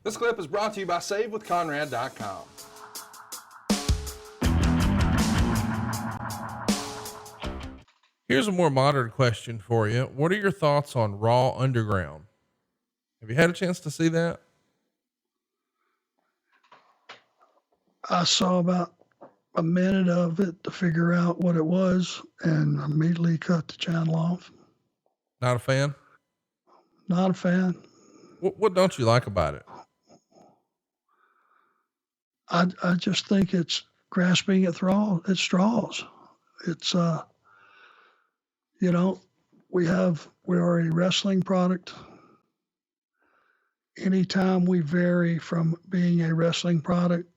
This clip is brought to you by SaveWithConrad.com. Here's a more modern question for you. What are your thoughts on Raw Underground? Have you had a chance to see that? I saw about a minute of it to figure out what it was and immediately cut the channel off. Not a fan? Not a fan. What don't you like about it? I just think it's grasping at straws. It's, we are a wrestling product. Anytime we vary from being a wrestling product,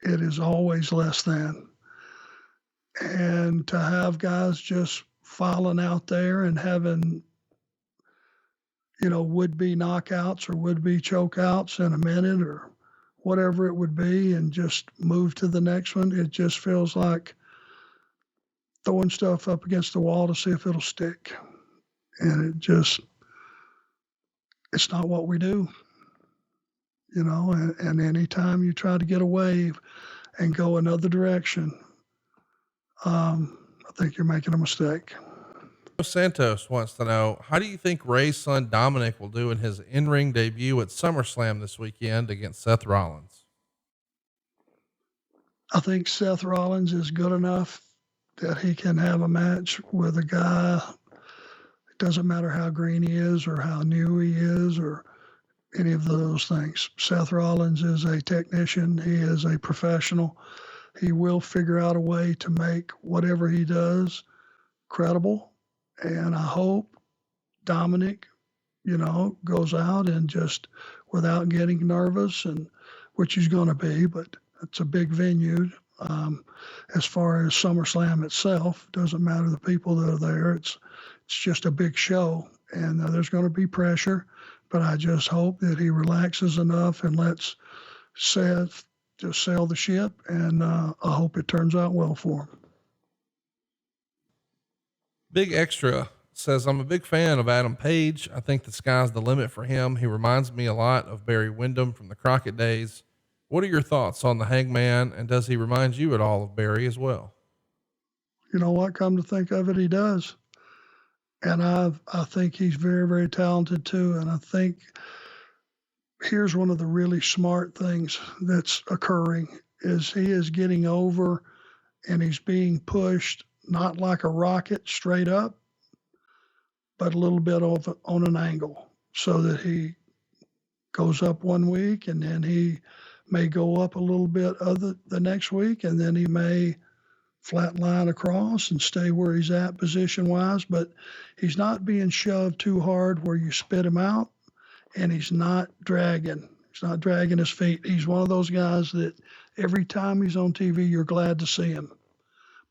it is always less than. And to have guys just filing out there and having, would-be knockouts or would-be chokeouts in a minute or whatever it would be and just move to the next one, it just feels like throwing stuff up against the wall to see if it'll stick. And it's not what we do. And anytime you try to get away and go another direction, I think you're making a mistake. Santos wants to know, how do you think Ray's son Dominic will do in his in-ring debut at SummerSlam this weekend against Seth Rollins? I think Seth Rollins is good enough that he can have a match with a guy. It doesn't matter how green he is or how new he is or any of those things. Seth Rollins is a technician. He is a professional. He will figure out a way to make whatever he does credible. And I hope Dominic, goes out and just without getting nervous, and which he's going to be, but it's a big venue. As far as SummerSlam itself, doesn't matter the people that are there. It's just a big show, and there's going to be pressure. But I just hope that he relaxes enough and lets Seth just sail the ship, and I hope it turns out well for him. Big Extra says, I'm a big fan of Adam Page. I think the sky's the limit for him. He reminds me a lot of Barry Windham from the Crockett days. What are your thoughts on the Hangman, and does he remind you at all of Barry as well? You know what? Come to think of it, he does. And I think he's very, very talented too. And I think here's one of the really smart things that's occurring is he is getting over and he's being pushed, not like a rocket straight up, but a little bit on an angle so that he goes up one week and then he may go up a little bit the next week, and then he may flat line across and stay where he's at position wise, but he's not being shoved too hard where you spit him out, and he's not dragging his feet. He's one of those guys that every time he's on TV, you're glad to see him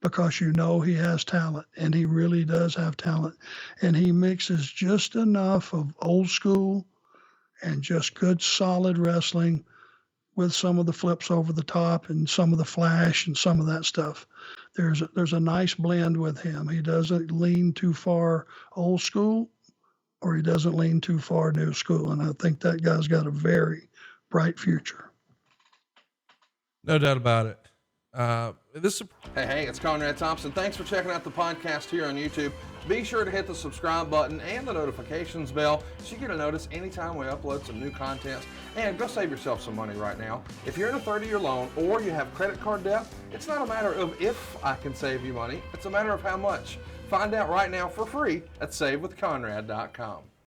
because he has talent, and he really does have talent, and he mixes just enough of old school and just good solid wrestling with some of the flips over the top and some of the flash and some of that stuff. There's a nice blend with him. He doesn't lean too far old school or he doesn't lean too far new school. And I think that guy's got a very bright future. No doubt about it. Hey, it's Conrad Thompson. Thanks for checking out the podcast here on YouTube. Be sure to hit the subscribe button and the notifications bell so you get a notice anytime we upload some new content. And go save yourself some money right now. If you're in a 30-year loan or you have credit card debt, it's not a matter of if I can save you money. It's a matter of how much. Find out right now for free at SaveWithConrad.com.